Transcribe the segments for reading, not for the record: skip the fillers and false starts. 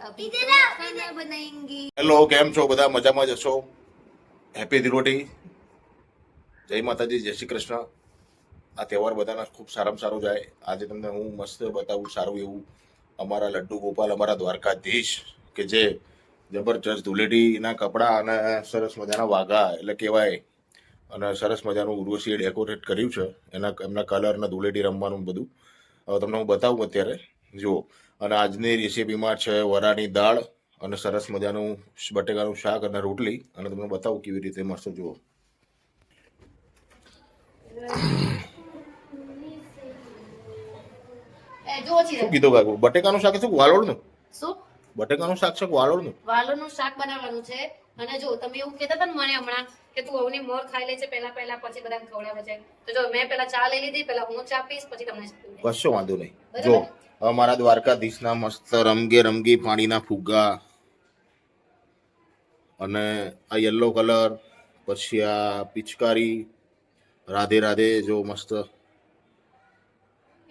अभी तो खाना बनाएंगे। હેલો, કેમ છો બધા? મજામાં જ હશો? હેપી દિલોટી, જય માતાજી, જય શ્રી કૃષ્ણ. આ તહેવાર બધાના ખૂબ સારામાં સારો જાય. આજે તમને હું મસ્ત બતાવું સારું એવું અમારા લડ્ડુ ગોપાલ, અમારા દ્વારકાધીશ કે જે જબરજસ્ત ધૂળેટીના કપડાં અને સરસ મજાના વાઘા એટલે કહેવાય અને સરસ મજાનું ઉર્વશીએ ડેકોરેટ કર્યું છે. એમના કલર અને ધૂળેટી રમવાનું બધું હવે તમને હું બતાવું અત્યારે જુઓ. અને આજની રેસીપીમાં છે વરાની દાળ અને સરસ મજાનું બટેકાનું શાક અને રોટલી. અને તમને બતાવું કેવી રીતે મસ્ત જુઓ. શું કીધું કાકુ? બટેકાનું શાક શું વાલોળનું? શું બટેકાનું શાક છે વાલોળનું? વાલોળનું શાક બનાવવાનું છે. અને જો તમે એવું કહેતા હતા ને મને હમણાં કે તું અવની મોર ખાઈ લે છે પહેલા પછી બધાને ખવડાવે છે, તો જો મેં પહેલા ચા લઈ લીધી, પહેલા હું ચા પીશ પછી તમને કશો વાંધો નહીં. જો અમારા દ્વારકાધીશના મસ્ત રંગી પાણીના ફુગ્ગા અને આ યલો કલર, પછી આ પિચકારી, રાધે રાધે જો મસ્ત.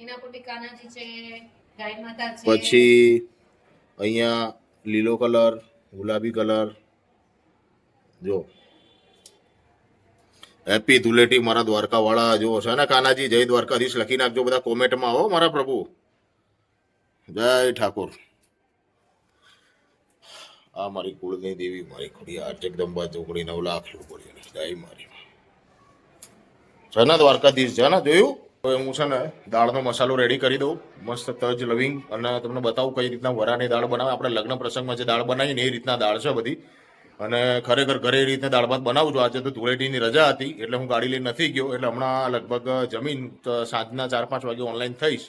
એના પર કાનાજી છે, ગાય માતા છે, પછી અહીંયા લીલો કલર, ગુલાબી કલર જો. હેપી ધૂળેટી મારા દ્વારકા વાળા. જો છે ને કાનાજી, જય દ્વારકાધીશ લખી નાખજો બધા કોમેન્ટમાં. હો મારા પ્રભુ, જય ઠાકોર. આ મારી કુળની દેવી, મારી ખોડિયાર જગદંબા ચોકડી 9 લાખ રૂપિયા. જય મારી છે ને દ્વારકાધીશ છે ને. જોયું? હવે હું છે ને દાળનો મસાલો રેડી કરી દઉં મસ્ત તજ લવિંગ, અને તમને બતાવું કઈ રીતના વરાની દાળ બનાવે. આપણે લગ્ન પ્રસંગમાં જે દાળ બનાવીએ ને એ રીતના દાળ છે બધી. અને ખરેખર ઘરે એ રીતે દાળ ભાત બનાવું છું. આજે તો ધૂળેટીની રજા હતી એટલે હું ગાડી લઈને નથી ગયો. એટલે હમણાં લગભગ જમીન સાંજના 4-5 વાગે ઓનલાઈન થઈશ.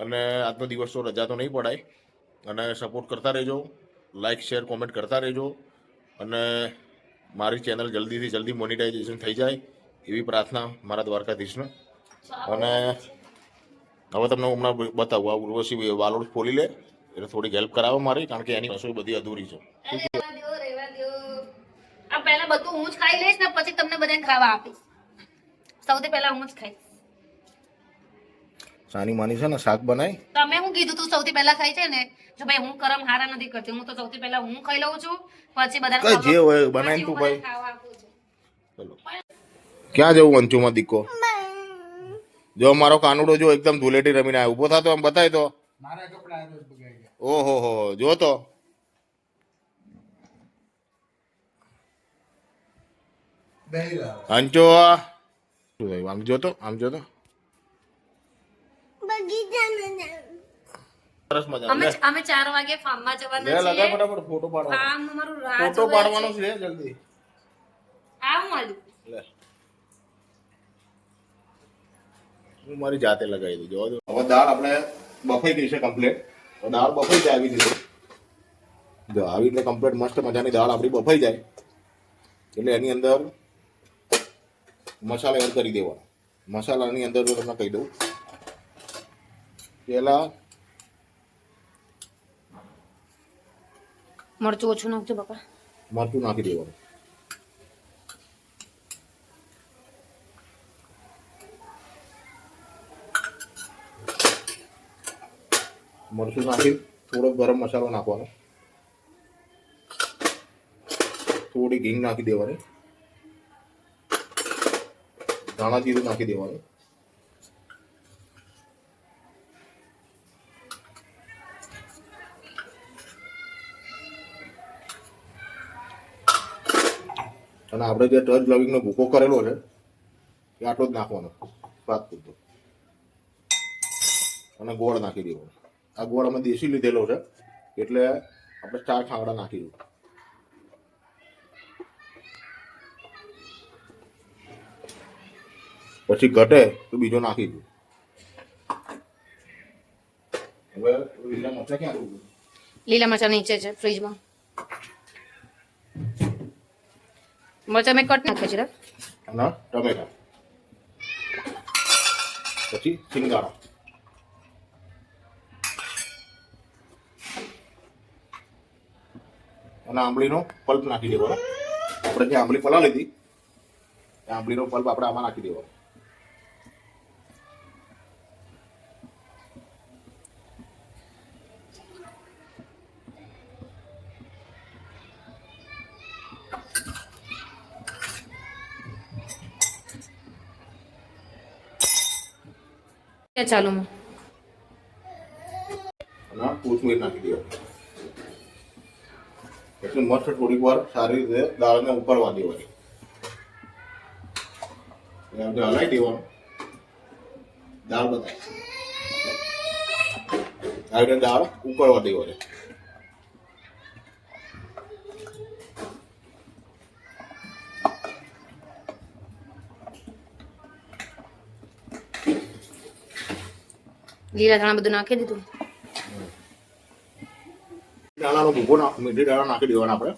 અને આજનો દિવસ તો રજા તો નહીં પડાય. અને સપોર્ટ કરતા રહેજો, લાઇક શેર કોમેન્ટ કરતા રહેજો. અને મારી ચેનલ જલ્દીથી જલ્દી મોનિટાઇઝેશન થઈ જાય એવી પ્રાર્થના મારા દ્વારકાધીશને. અને હવે તમને હમણાં બતાવું. આ ઉર્વશી વાલોડ ખોલી લે એટલે થોડીક હેલ્પ કરાવો મારી, કારણ કે એની રસોઈ બધી અધૂરી છે. આ પહેલા બધું હું જ ખાઈ લઈશ ને પછી તમને બધાને ખાવા આપીશ. સૌથી પહેલા હું જ ખાઈશ. સાની માની છે ને શાક બનાય. તમે હું કીધું તું સૌથી પહેલા ખાઈ છે ને? જો ભાઈ હું કરમ હારા નથી કરતી. હું તો સૌથી પહેલા હું ખાઈ લઉં છું, પછી બધા કઈ જે હોય બનાવીને તું ભાઈ. ચલો, ક્યાં જવું અંચુમાં દીકો? જો મારો કાનુડો જો એકદમ ધૂળેટી રમીને આવ્યો. ઉભો થતો આમ બતાય તો. ઓહો હો, જો તો અંચો શું થયું? આમ જોતો, આમ જોતો. સરસ મજા. અમે 4 વાગે ફાર્મમાં જવાના લે લગા ફટાફટ ફોટો પાડવાનો. ફાર્મ અમારું રાહ ફોટો પાડવાનો છે જલ્દી. આવ માલું. લે હું મારી જાતે લગાવી દઉં. જોવા દો. હવે દાળ આપણે બફાઈ ગઈ છે કમ્પ્લીટ. દાળ બફાઈ જાય આવી રીતે. જો આવી રીતે કમ્પ્લીટ મસ્ત મજાની દાળ આપણી બફાઈ જાય એટલે એની અંદર મસાલા એડ કરી દેવાનો. મસાલાની અંદર જો તમને કહી દઉં, પેલા મરચું ઓછું નાખજો બાપા. મરચું નાખી દેવાનું. મરચું નાખી થોડો ગરમ મસાલો નાખવાનો, થોડી ઘી નાખી દેવાની, ધાણા જીરું નાખી દેવાનું. અને આપણે જે ટચ લવિંગનો ભૂકો કરેલો છે એ આટલો જ નાખવાનો સ્વાદ પૂરતો. અને ગોળ નાખી દેવાનો. આ ગોળ અમે દેશી લીધેલો છે એટલે આપણે 4 ખાંગડા નાખી દઉં. પછી ઘટે તો બીજો નાખી દઉં. હવે લીલા મરચાં ક્યાં દઉં? લીલા મરચાં નીચે છે ફ્રીજમાં. મરચાં મેં કટ નાખ્યા છે. અને ટમેટા, પછી સિંગાડા અને આંબલીનો પલ્પ નાખી દેવાનો. આપણે જે આંબલી પલા લીધી એ આંબલીનો પલ્પ આપણે આમાં નાખી દેવાનો. કે ચાલુ માં અને કોથમીર નાખી દેવાની. પછી મસ્ત થોડીક વાર સારી રીતે દાળને ઉકળવા દેવાની. એટલે આપણે હલાવી દેવાનું. દાળ બતાવી આવી રીતે દાળ ઉકળવા દેવાની. લીલા ધાણા બધું નાખી દીધું. દાણાનો ભૂકો મીઠી દાણા નાખી દેવાના આપણે.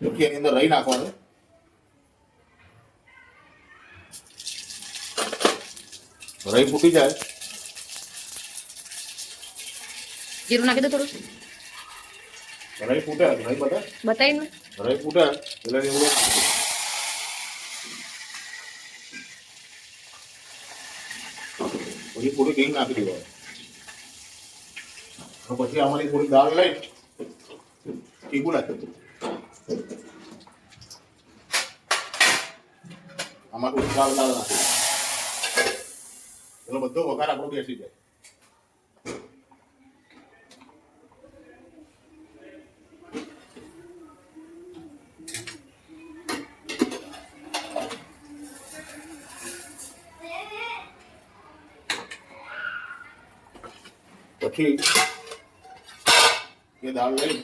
પછી એની અંદર રહી નાખવાનું. રહી ફૂટી જાય જીરું નાખી દો થોડું. રહી ફૂટે રહી બધા બતાવી રહી ફૂટે એટલે એવું પછી થોડી ઘી નાખી દેવાનું. પછી આમાંથી થોડી દાળ લઈ ટીપું નાખી આમાં થોડી દાળ નાખી એટલે બધો વઘાર આપણો બેસી જાય. પછી એ દાળ લઈ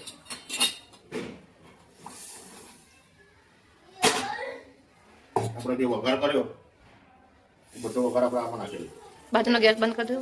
આપણે જે વઘાર કર્યો એ બધો વઘાર આપણે આમાં નાખી દઈએ. બાજુનો ગેસ બંધ કરી દો.